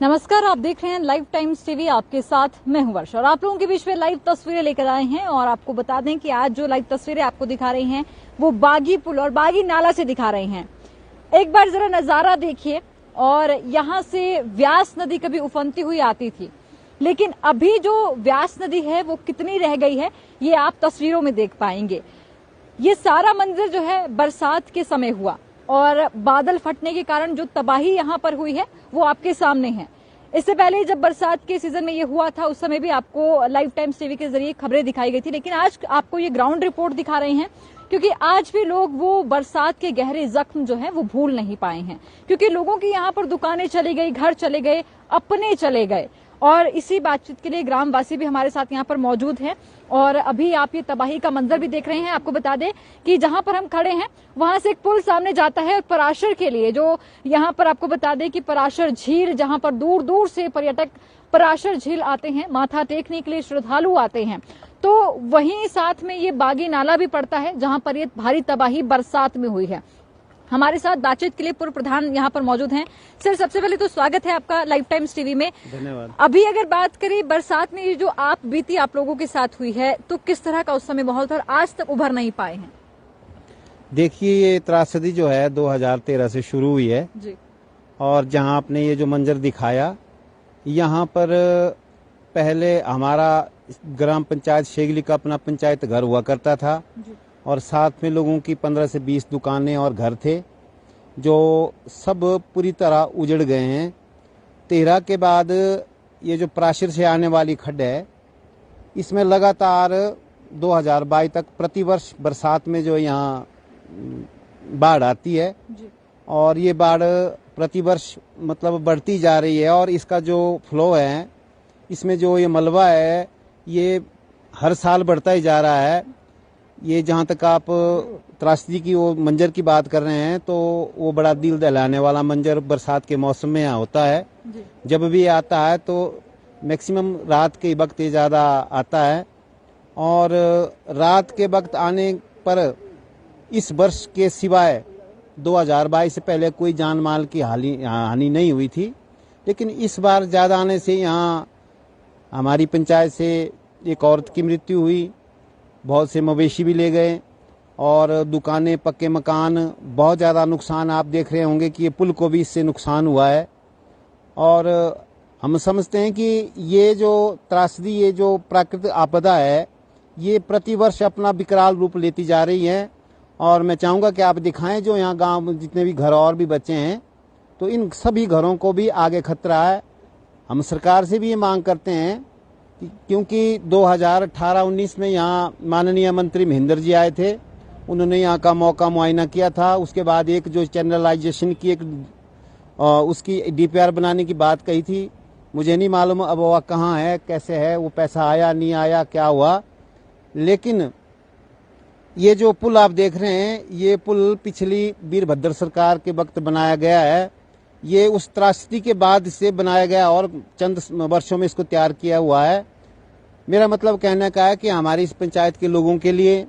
नमस्कार, आप देख रहे हैं लाइव टाइम्स टीवी। आपके साथ मैं हूं वर्षा और आप लोगों के बीच में लाइव तस्वीरें लेकर आए हैं। और आपको बता दें कि आज जो लाइव तस्वीरें आपको दिखा रही हैं वो बागी पुल और बागी नाला से दिखा रही हैं। एक बार जरा नजारा देखिए। और यहां से व्यास नदी कभी उफनती हुई आती थी, लेकिन अभी जो व्यास नदी है वो कितनी रह गई है ये आप तस्वीरों में देख पाएंगे। ये सारा मंजर जो है बरसात के समय हुआ और बादल फटने के कारण जो तबाही यहाँ पर हुई है वो आपके सामने है। इससे पहले जब बरसात के सीजन में ये हुआ था उस समय भी आपको लाइव टाइम्स टीवी के जरिए खबरें दिखाई गई थी, लेकिन आज आपको ये ग्राउंड रिपोर्ट दिखा रहे हैं क्योंकि आज भी लोग वो बरसात के गहरे जख्म जो है वो भूल नहीं पाए हैं। क्योंकि लोगों की यहाँ पर दुकानें चली गई, घर चले गए, अपने चले गए। और इसी बातचीत के लिए ग्रामवासी भी हमारे साथ यहाँ पर मौजूद हैं। और अभी आप ये तबाही का मंजर भी देख रहे हैं। आपको बता दें कि जहां पर हम खड़े हैं वहां से एक पुल सामने जाता है और पराशर के लिए जो यहाँ पर आपको बता दें कि पराशर झील, जहां पर दूर दूर से पर्यटक पराशर झील आते हैं, माथा टेकने के लिए श्रद्धालु आते हैं, तो वहीं साथ में ये बागी नाला भी पड़ता है जहां पर ये भारी तबाही बरसात में हुई है। हमारे साथ बातचीत के लिए पूर्व प्रधान यहाँ पर मौजूद हैं। सर, सबसे पहले तो स्वागत है आपका लाइव टाइम्स टीवी में। धन्यवाद। अभी अगर बात करें बरसात में ये जो आप बीती आप लोगों के साथ हुई है, तो किस तरह का उस समय माहौल था और आज तक उभर नहीं पाए हैं? देखिए, ये त्रासदी जो है 2013 से शुरू हुई है जी। और जहां आपने ये जो मंजर दिखाया, यहाँ पर पहले हमारा ग्राम पंचायत शेगली का अपना पंचायत घर हुआ करता था जी। और साथ में लोगों की 15 से 20 दुकानें और घर थे जो सब पूरी तरह उजड़ गए हैं। 13 के बाद ये जो पराशर से आने वाली खड्ड है, इसमें लगातार 2022 तक प्रतिवर्ष बरसात में जो यहाँ बाढ़ आती है जी। और ये बाढ़ प्रतिवर्ष मतलब बढ़ती जा रही है। और इसका जो फ्लो है, इसमें जो ये मलबा है ये हर साल बढ़ता ही जा रहा है। ये जहाँ तक आप त्रासदी की वो मंजर की बात कर रहे हैं, तो वो बड़ा दिल दहलाने वाला मंजर बरसात के मौसम में यहाँ होता है। जी। जब भी आता है तो मैक्सिमम रात के वक्त ये ज़्यादा आता है। और रात के वक्त आने पर इस वर्ष के सिवाय 2022 से पहले कोई जान माल की हानि नहीं हुई थी, लेकिन इस बार ज़्यादा आने से यहाँ हमारी पंचायत से एक औरत की मृत्यु हुई, बहुत से मवेशी भी ले गए और दुकानें, पक्के मकान, बहुत ज़्यादा नुकसान। आप देख रहे होंगे कि ये पुल को भी इससे नुकसान हुआ है। और हम समझते हैं कि ये जो त्रासदी, ये जो प्राकृतिक आपदा है, ये प्रतिवर्ष अपना विकराल रूप लेती जा रही है। और मैं चाहूँगा कि आप दिखाएं जो यहाँ गांव जितने भी घर और भी बचे हैं, तो इन सभी घरों को भी आगे खतरा है। हम सरकार से भी ये मांग करते हैं क्योंकि 2018-19 में यहाँ माननीय मंत्री महेंद्र जी आए थे, उन्होंने यहाँ का मौका मुआयना किया था। उसके बाद एक जो चैनलाइजेशन की एक उसकी DPR बनाने की बात कही थी। मुझे नहीं मालूम अब वह कहाँ है, कैसे है, वो पैसा आया नहीं आया, क्या हुआ। लेकिन ये जो पुल आप देख रहे हैं, ये पुल पिछली वीरभद्र सरकार के वक्त बनाया गया है। ये उस त्रासदी के बाद से बनाया गया और चंद वर्षों में इसको तैयार किया हुआ है। मेरा मतलब कहने का है कि हमारी इस पंचायत के लोगों के लिए,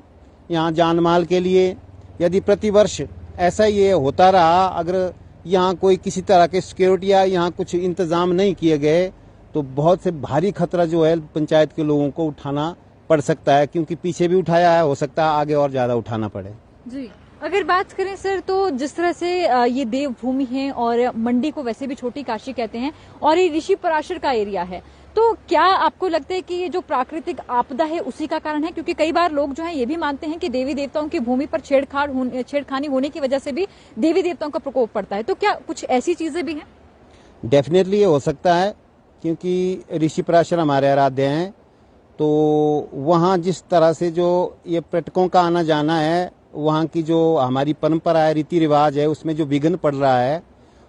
यहाँ जान माल के लिए, यदि प्रतिवर्ष ऐसा ये होता रहा, अगर यहाँ कोई किसी तरह के सिक्योरिटी या यहाँ कुछ इंतजाम नहीं किए गए, तो बहुत से भारी खतरा जो है पंचायत के लोगों को उठाना पड़ सकता है। क्योंकि पीछे भी उठाया है, हो सकता है आगे और ज्यादा उठाना पड़े। जी। अगर बात करें सर, तो जिस तरह से ये देवभूमि है और मंडी को वैसे भी छोटी काशी कहते हैं और ये ऋषि पराशर का एरिया है, तो क्या आपको लगता है कि ये जो प्राकृतिक आपदा है उसी का कारण है? क्योंकि कई बार लोग जो है ये भी मानते हैं कि देवी देवताओं की भूमि पर छेड़खानी होने की वजह से भी देवी देवताओं का प्रकोप पड़ता है, तो क्या कुछ ऐसी चीजें भी हैं? डेफिनेटली ये हो सकता है, क्योंकि ऋषि पराशर हमारे आराध्य हैं। तो वहाँ जिस तरह से जो ये पर्यटकों का आना जाना है, वहाँ की जो हमारी परंपरा है, रीति रिवाज है, उसमें जो विघ्न पड़ रहा है,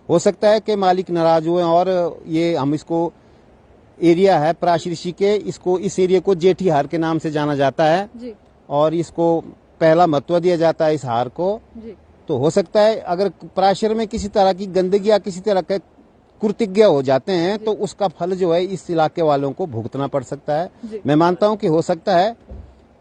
हो सकता है कि मालिक नाराज हुए। और ये हम इसको एरिया है पराशर ऋषि के, इसको इस एरिया को जेठी हार के नाम से जाना जाता है जी। और इसको पहला महत्व दिया जाता है इस हार को। जी। तो हो सकता है अगर पराशर में किसी तरह की गंदगी या किसी तरह के कृतज्ञ हो जाते हैं तो उसका फल जो है इस इलाके वालों को भुगतना पड़ सकता है। मैं मानता हूं कि हो सकता है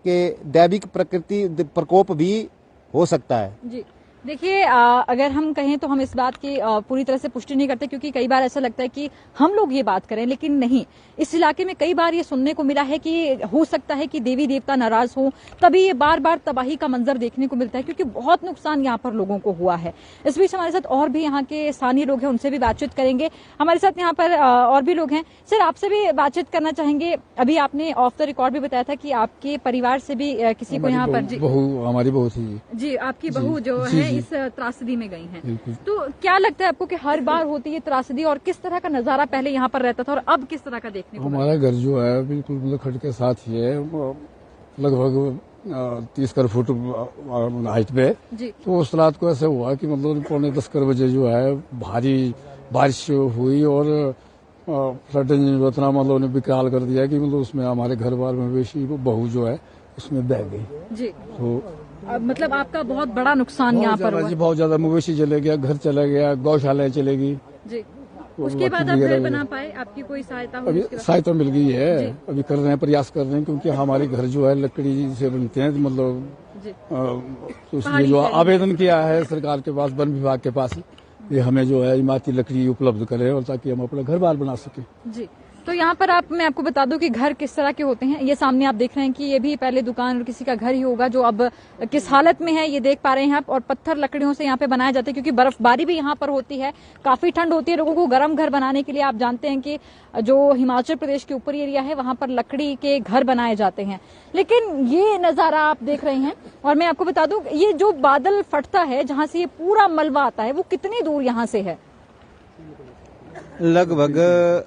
कि दैविक प्रकृति प्रकोप भी हो सकता है। जी। देखिए, अगर हम कहें तो हम इस बात की पूरी तरह से पुष्टि नहीं करते, क्योंकि कई बार ऐसा लगता है कि हम लोग ये बात करें, लेकिन नहीं। इस इलाके में कई बार ये सुनने को मिला है कि हो सकता है कि देवी देवता नाराज हो, तभी ये बार बार तबाही का मंजर देखने को मिलता है, क्योंकि बहुत नुकसान यहाँ पर लोगों को हुआ है। इस बीच हमारे साथ और भी यहाँ के स्थानीय लोग हैं, उनसे भी बातचीत करेंगे। हमारे साथ यहाँ पर और भी लोग हैं। सर, आपसे भी बातचीत करना चाहेंगे। अभी आपने ऑफ द रिकॉर्ड भी बताया था कि आपके परिवार से भी किसी को यहाँ पर हमारी बहू थी जी, आपकी बहू जो है इस त्रासदी में गई हैं। तो क्या लगता है आपको कि हर बार होती है त्रासदी, और किस तरह का नजारा पहले यहाँ पर रहता था और अब किस तरह का देखने को? हमारा घर जो है बिल्कुल मतलब खड़ के साथ ही है, लगभग 30 फुट हाइट पे जी। तो उस रात को ऐसे हुआ कि मतलब 9:45 बजे जो है भारी बारिश हुई और फ्लड इतना मतलब ने विकराल कर दिया कि मतलब उसमें हमारे घर बार मवेशी बहू जो है उसमें बह गई जी। तो मतलब आपका बहुत बड़ा नुकसान यहाँ पर हुआ? जी बहुत ज्यादा, मवेशी चले गया, घर चला गया, गौशाला चले गई जी। उसके बाद आप घर बना पाए? आपकी कोई सहायता हुई? अभी सहायता मिल गई है, अभी कर रहे हैं, प्रयास कर रहे हैं, क्योंकि हमारे घर जो है लकड़ी से बनते हैं, मतलब उसने जो आवेदन किया है सरकार के पास, वन विभाग के पास, ये हमें जो है इमारती लकड़ी उपलब्ध करे और ताकि हम अपना घर बार बना सके जी। तो यहाँ पर मैं आपको बता दूं कि घर किस तरह के होते हैं। ये सामने आप देख रहे हैं कि ये भी पहले दुकान और किसी का घर ही होगा, जो अब किस हालत में है ये देख पा रहे हैं आप। और पत्थर लकड़ियों से यहाँ पे बनाए जाते हैं, क्योंकि बर्फबारी भी यहाँ पर होती है, काफी ठंड होती है। लोगों को गर्म घर बनाने के लिए आप जानते हैं कि जो हिमाचल प्रदेश के ऊपरी एरिया है वहां पर लकड़ी के घर बनाए जाते हैं। लेकिन ये नजारा आप देख रहे हैं, और मैं आपको बता दूं ये जो बादल फटता है जहां से ये पूरा मलबा आता है, वो कितनी दूर यहाँ से है? लगभग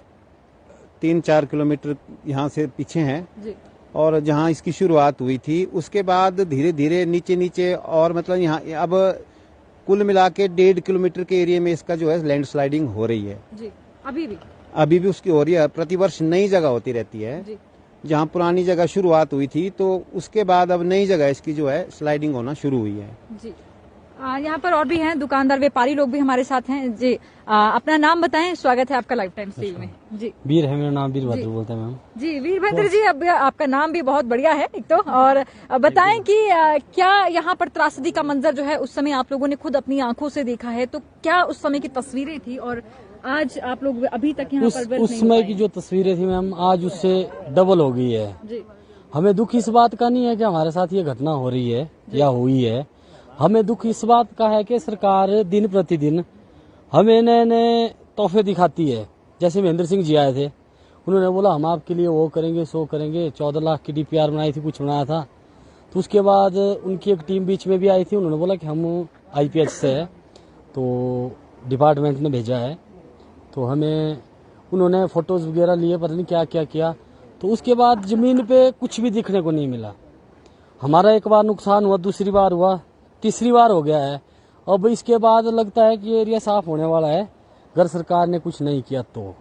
3-4 किलोमीटर यहाँ से पीछे हैं जी। और जहाँ इसकी शुरुआत हुई थी उसके बाद धीरे धीरे नीचे नीचे, और मतलब यहाँ अब कुल मिला के 1.5 किलोमीटर के एरिया में इसका जो है लैंडस्लाइडिंग हो रही है जी। अभी भी उसकी हो रही है। प्रतिवर्ष नई जगह होती रहती है जी। जहाँ पुरानी जगह शुरुआत हुई थी, तो उसके बाद अब नई जगह इसकी जो है स्लाइडिंग होना शुरू हुई है जी। यहाँ पर और भी हैं दुकानदार, व्यापारी लोग भी हमारे साथ हैं जी। अपना नाम बताएं, स्वागत है आपका लाइफ टाइम टीवी में जी। वीर है मेरा नाम, वीरभद्र बोलते हैं मैम जी। वीरभद्र जी, अब आपका नाम भी बहुत बढ़िया है एक तो, और बताएं कि क्या यहाँ पर त्रासदी का मंजर जो है उस समय आप लोगों ने खुद अपनी आंखों से देखा है, तो क्या उस समय की तस्वीरें थी और आज आप लोग अभी तक यहाँ पर उस समय की जो तस्वीरें थी मैम आज उससे डबल हो गई है जी। हमें दुख इस बात का नहीं है कि हमारे साथ ये घटना हो रही है या हुई है, हमें दुख इस बात का है कि सरकार दिन प्रतिदिन हमें नए नए तोहफे दिखाती है। जैसे महेंद्र सिंह जी आए थे, उन्होंने बोला हम आपके लिए वो करेंगे सो करेंगे, 14 लाख की DPR बनाई थी, कुछ बनाया था। तो उसके बाद उनकी एक टीम बीच में भी आई थी, उन्होंने बोला कि हम IPH से है, तो डिपार्टमेंट ने भेजा है, तो हमें उन्होंने फोटोज वगैरह लिए, पता नहीं क्या क्या किया। तो उसके बाद जमीन पे कुछ भी दिखने को नहीं मिला। हमारा एक बार नुकसान हुआ, दूसरी बार हुआ, तीसरी बार हो गया है। अब इसके बाद लगता है कि ये एरिया साफ होने वाला है, अगर सरकार ने कुछ नहीं किया तो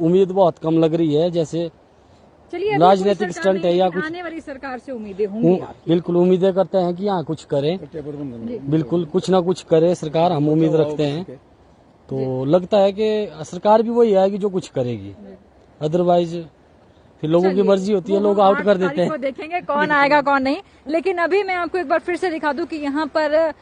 उम्मीद बहुत कम लग रही है। जैसे राजनीतिक स्टंट है या कुछ, आने वाली सरकार से उम्मीदें होंगी? बिल्कुल उम्मीदें करते हैं कि यहाँ कुछ करे, बिल्कुल कुछ ना कुछ करे सरकार, हम उम्मीद रखते हैं। तो लगता है कि सरकार भी वही आएगी जो कुछ करेगी, अदरवाइज फिर लोगों की मर्जी होती है, लोग आउट कर देते हैं। देखेंगे कौन आएगा कौन नहीं। लेकिन अभी मैं आपको एक बार फिर से दिखा दूं कि यहाँ पर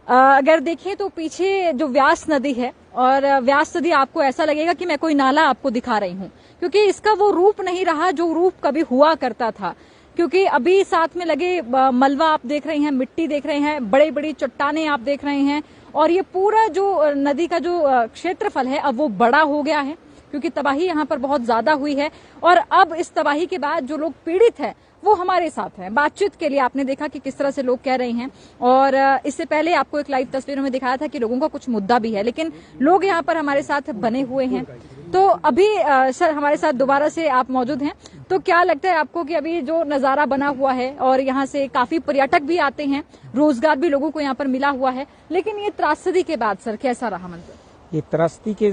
अगर देखें तो पीछे जो व्यास नदी है, और व्यास नदी आपको ऐसा लगेगा कि मैं कोई नाला आपको दिखा रही हूँ, क्योंकि इसका वो रूप नहीं रहा जो रूप कभी हुआ करता था। क्योंकि अभी साथ में लगे मलबा आप देख रहे हैं, मिट्टी देख रहे हैं, बड़ी बड़ी चट्टानें आप देख रहे हैं, और ये पूरा जो नदी का जो क्षेत्रफल है अब वो बड़ा हो गया है, क्योंकि तबाही यहाँ पर बहुत ज्यादा हुई है। और अब इस तबाही के बाद जो लोग पीड़ित हैं वो हमारे साथ हैं बातचीत के लिए। आपने देखा कि किस तरह से लोग कह रहे हैं, और इससे पहले आपको एक लाइव तस्वीरों में दिखाया था कि लोगों का कुछ मुद्दा भी है, लेकिन लोग यहाँ पर हमारे साथ बने हुए हैं। तो अभी सर हमारे साथ दोबारा से आप मौजूद हैं, तो क्या लगता है आपको कि अभी जो नजारा बना हुआ है, और यहाँ से काफी पर्यटक भी आते हैं, रोजगार भी लोगों को यहाँ पर मिला हुआ है, लेकिन ये त्रासदी के बाद सर कैसा रहा मंजर? ये त्रासदी के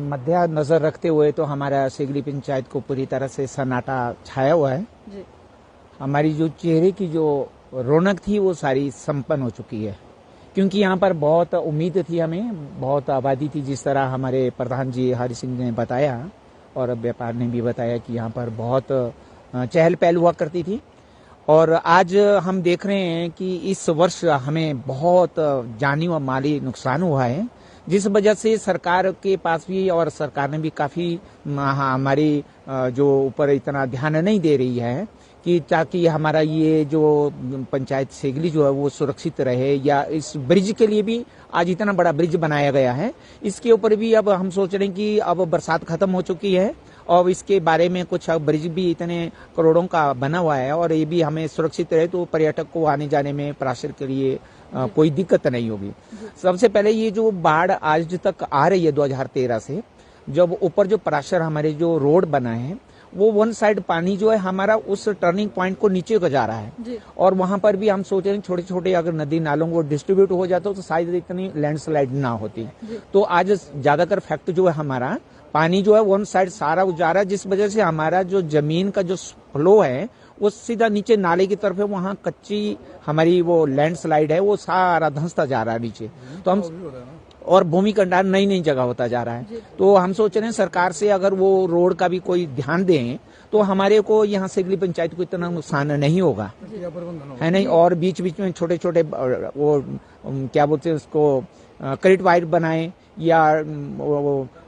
मध्य नजर रखते हुए तो हमारा सेगड़ी पंचायत को पूरी तरह से सन्नाटा छाया हुआ है जी। हमारी जो चेहरे की जो रौनक थी वो सारी संपन्न हो चुकी है, क्योंकि यहाँ पर बहुत उम्मीद थी, हमें बहुत आबादी थी। जिस तरह हमारे प्रधान जी हरि सिंह ने बताया और व्यापार ने भी बताया कि यहाँ पर बहुत चहल पहल हुआ करती थी, और आज हम देख रहे हैं कि इस वर्ष हमें बहुत जानी और माली नुकसान हुआ है, जिस वजह से सरकार के पास भी और सरकार ने भी काफी हमारी जो ऊपर इतना ध्यान नहीं दे रही है कि ताकि हमारा ये जो पंचायत सेगली जो है वो सुरक्षित रहे, या इस ब्रिज के लिए भी आज इतना बड़ा ब्रिज बनाया गया है। इसके ऊपर भी अब हम सोच रहे हैं कि अब बरसात खत्म हो चुकी है और इसके बारे में कुछ ब्रिज भी इतने करोड़ों का बना हुआ है और ये भी हमें सुरक्षित रहे तो पर्यटक को आने जाने में पराशर के लिए कोई दिक्कत नहीं होगी। सबसे पहले ये जो बाढ़ आज तक आ रही है 2013 से, जब ऊपर जो पराशर हमारे जो रोड बना है वो वन साइड पानी जो है हमारा उस टर्निंग पॉइंट को नीचे को जा रहा है और वहां पर भी हम सोच रहे हैं छोटे छोटे अगर नदी नालों को डिस्ट्रीब्यूट हो जाता तो शायद इतनी लैंडस्लाइड ना होती। तो आज ज्यादातर फैक्ट जो है हमारा पानी जो है वन साइड सारा जा रहा है, जिस वजह से हमारा जो जमीन का जो फ्लो है वो सीधा नीचे नाले की तरफ है, वहां कच्ची हमारी वो लैंडस्लाइड है वो सारा धंसता जा रहा है नीचे। तो हम और भूमि कंडार नई नई जगह होता जा रहा है। तो हम सोच रहे हैं सरकार से अगर वो रोड का भी कोई ध्यान दें तो हमारे को यहाँ सेगली पंचायत को इतना नुकसान नहीं होगा, है नहीं। और बीच बीच में छोटे छोटे वो क्या बोलते हैं उसको क्रेट वायर बनाए या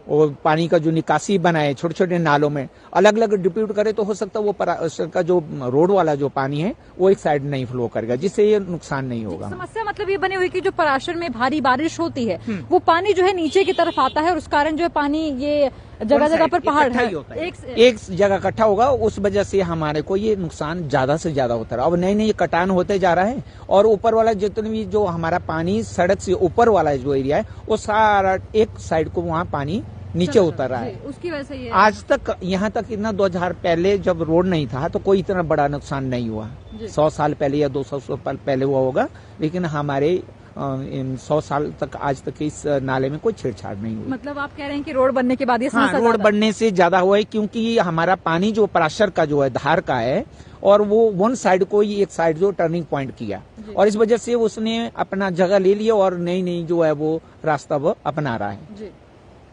वो पानी का जो निकासी बनाए छोटे छोटे नालों में अलग अलग डिप्यूट करे तो हो सकता है वो पराशर का जो रोड वाला जो पानी है वो एक साइड नहीं फ्लो करेगा, जिससे ये नुकसान नहीं होगा। समस्या मतलब ये बनी हुई कि जो पराशर में भारी बारिश होती है वो पानी जो है नीचे की तरफ आता है और उस कारण जो है पानी ये जगह जगह पर पहाड़ है एक जगह इकट्ठा होगा, उस वजह से हमारे को ये नुकसान ज्यादा से ज्यादा होता रहा। अब नई नई कटान होते जा रहा है और ऊपर वाला जितने भी जो हमारा पानी सड़क से ऊपर वाला जो एरिया है वो सारा एक साइड को वहाँ पानी नीचे उतर रहा है। उसकी वजह से ये आज तक यहाँ तक इतना 2000 पहले जब रोड नहीं था तो कोई इतना बड़ा नुकसान नहीं हुआ। 100 साल पहले या 200 साल पहले हुआ होगा, लेकिन हमारे 100 साल तक आज तक इस नाले में कोई छेड़छाड़ नहीं हुई। मतलब आप कह रहे हैं कि रोड बनने के बाद ये रोड बनने से ज्यादा हुआ है, क्योंकि हमारा पानी जो पराशर का जो है धार का है और वो वन साइड को ही एक साइड जो टर्निंग पॉइंट किया और इस वजह से उसने अपना जगह ले लिया और नई नई जो है वो रास्ता वो अपना रहा है।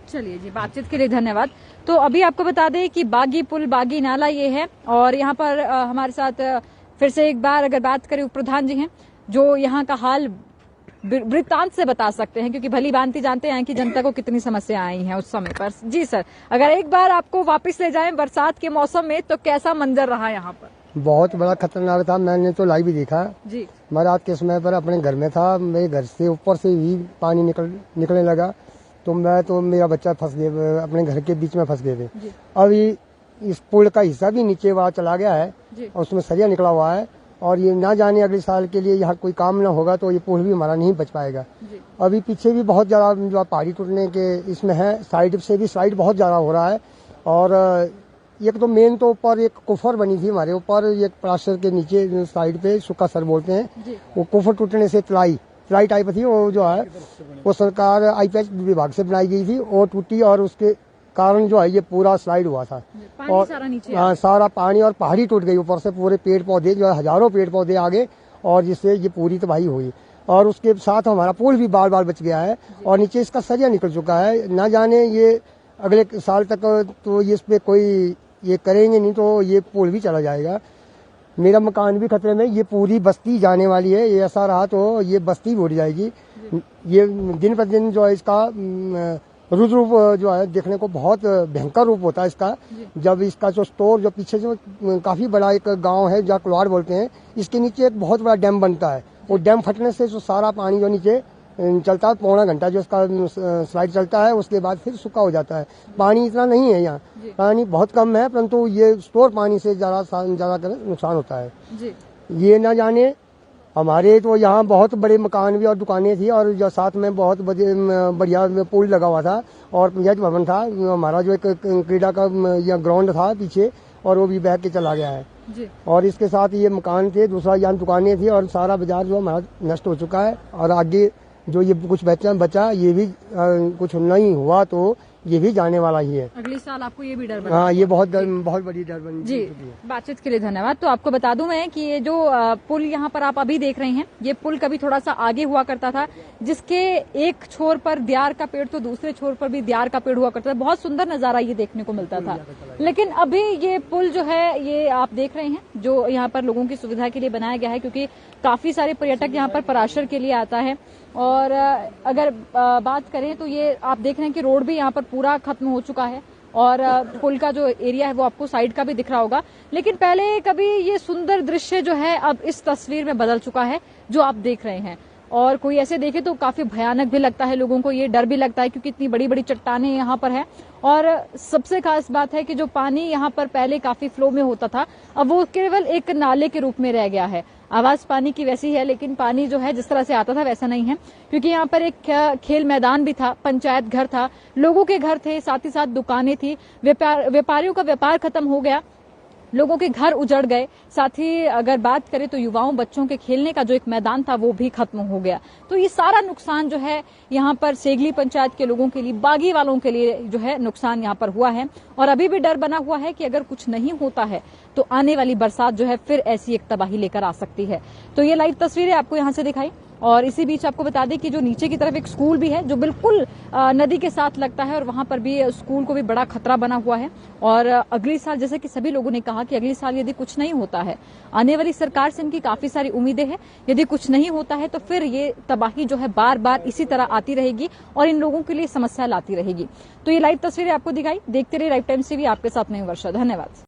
चलिए जी, बातचीत के लिए धन्यवाद। तो अभी आपको बता दें कि बागी पुल बागी नाला ये है और यहाँ पर हमारे साथ फिर से एक बार अगर बात करें उप प्रधान जी हैं जो यहाँ का हाल वृत्तांत से बता सकते हैं, क्योंकि भली भांति जानते हैं कि जनता को कितनी समस्या आई हैं उस समय पर। जी सर, अगर एक बार आपको वापस ले जाएं बरसात के मौसम में तो कैसा मंजर रहा यहाँ पर? बहुत बड़ा खतरनाक था, मैंने तो लाइव भी देखा जी। मैं रात के समय पर अपने घर में था, मेरे घर से ऊपर से भी पानी निकलने लगा तो मैं तो मेरा बच्चा फंस गए, अपने घर के बीच में फंस गए थे। अभी इस पुल का हिस्सा भी नीचे वहाँ चला गया है और उसमें सरिया निकला हुआ है और ये ना जाने अगले साल के लिए यहाँ कोई काम ना होगा तो ये पुल भी हमारा नहीं बच पाएगा। अभी पीछे भी बहुत ज्यादा जो पहाड़ी टूटने के इसमें है, साइड से भी स्लाइड बहुत ज्यादा हो रहा है और एक तो मेन तो ऊपर एक कुफर बनी थी हमारे ऊपर, एक पराशर के नीचे साइड पे सुक्का सर बोलते हैं, वो कुफर टूटने से तलाई टाइप थी वो जो है वो सरकार आईपीएच विभाग से बनाई गई थी, वो टूटी और उसके कारण जो है ये पूरा स्लाइड हुआ था और सारा पानी और पहाड़ी टूट गई, ऊपर से पूरे पेड़ पौधे जो है हजारों पेड़ पौधे आगे और जिससे ये पूरी तबाही हुई और उसके साथ हमारा पुल भी बार बार बच गया है और नीचे इसका सरिया निकल चुका है। ना जाने ये अगले साल तक तो इस पे कोई ये करेंगे नहीं तो ये पुल भी चला जाएगा। मेरा मकान भी खतरे में, ये पूरी बस्ती जाने वाली है, ये ऐसा रहा तो ये बस्ती उड़ जाएगी। ये दिन पर दिन जो है इसका रुद्र रूप जो है देखने को बहुत भयंकर रूप होता है इसका। जब इसका जो स्टोर जो पीछे जो काफी बड़ा एक गांव है जहाँ कुलवाड़ बोलते हैं, इसके नीचे एक बहुत बड़ा डैम बनता है, वो डैम फटने से जो सारा पानी जो नीचे चलता है, पौना घंटा जो इसका स्लाइड चलता है उसके बाद फिर सूखा हो जाता है। पानी इतना नहीं है यहाँ, पानी बहुत कम है, परंतु ये स्टोर पानी से ज्यादा नुकसान होता है। ये ना जाने हमारे तो यहाँ बहुत बड़े मकान भी और दुकानें थी और जो साथ में बहुत बढ़िया पुल लगा हुआ था और पंचायत भवन था, हमारा जो एक क्रीड़ा का या ग्राउंड था पीछे और वो भी बह के चला गया है और इसके साथ ये मकान थे, दूसरा यहाँ दुकानें थी और सारा बाजार जो हमारा नष्ट हो चुका है और आगे जो ये कुछ बचा ये भी कुछ नहीं हुआ तो ये भी जाने वाला ही है। अगले साल आपको ये भी डर बना? हाँ, ये बहुत बड़ी डर बन जी। चुकी है। बातचीत के लिए धन्यवाद। तो आपको बता दूं मैं कि ये जो पुल यहाँ पर आप अभी देख रहे हैं, ये पुल कभी थोड़ा सा आगे हुआ करता था, जिसके एक छोर पर दियार का पेड़ तो दूसरे छोर पर भी दियार का पेड़ हुआ करता था। बहुत सुंदर नजारा ये देखने को मिलता था। लेकिन अभी ये पुल जो है, ये आप देख रहे हैं, जो यहाँ पर लोगों की सुविधा के लिए बनाया गया है, क्योंकि काफी सारे पर्यटक यहाँ पर पराशर के लिए आता है। और अगर बात करें तो ये आप देख रहे हैं कि रोड भी यहाँ पर पूरा खत्म हो चुका है और पुल का जो एरिया है वो आपको साइड का भी दिख रहा होगा। लेकिन पहले कभी ये सुंदर दृश्य जो है अब इस तस्वीर में बदल चुका है जो आप देख रहे हैं। और कोई ऐसे देखे तो काफी भयानक भी लगता है लोगों को, ये डर भी लगता है क्योंकि इतनी बड़ी बड़ी चट्टानें यहाँ पर है। और सबसे खास बात है कि जो पानी यहाँ पर पहले काफी फ्लो में होता था, अब वो केवल एक नाले के रूप में रह गया है। आवाज पानी की वैसी है, लेकिन पानी जो है जिस तरह से आता था वैसा नहीं है, क्योंकि यहाँ पर एक खेल मैदान भी था, पंचायत घर था, लोगों के घर थे, साथ ही साथ दुकानें थी। व्यापारियों का व्यापार खत्म हो गया, लोगों के घर उजड़ गए। साथ ही अगर बात करें तो युवाओं बच्चों के खेलने का जो एक मैदान था वो भी खत्म हो गया। तो ये सारा नुकसान जो है यहाँ पर सेगली पंचायत के लोगों के लिए, बागी वालों के लिए जो है नुकसान यहाँ पर हुआ है। और अभी भी डर बना हुआ है कि अगर कुछ नहीं होता है तो आने वाली बरसात जो है फिर ऐसी एक तबाही लेकर आ सकती है। तो ये लाइव तस्वीरें आपको यहाँ से दिखाई। और इसी बीच आपको बता दें कि जो नीचे की तरफ एक स्कूल भी है जो बिल्कुल नदी के साथ लगता है, और वहां पर भी स्कूल को भी बड़ा खतरा बना हुआ है। और अगले साल, जैसे कि सभी लोगों ने कहा कि अगले साल यदि कुछ नहीं होता है, आने वाली सरकार से इनकी काफी सारी उम्मीदें हैं, यदि कुछ नहीं होता है तो फिर ये तबाही जो है बार बार इसी तरह आती रहेगी और इन लोगों के लिए समस्या लाती रहेगी। तो ये लाइव तस्वीरें आपको दिखाई। देखते रहिए लाइव टाइम्स टीवी, आपके साथ मैं वर्षा। धन्यवाद।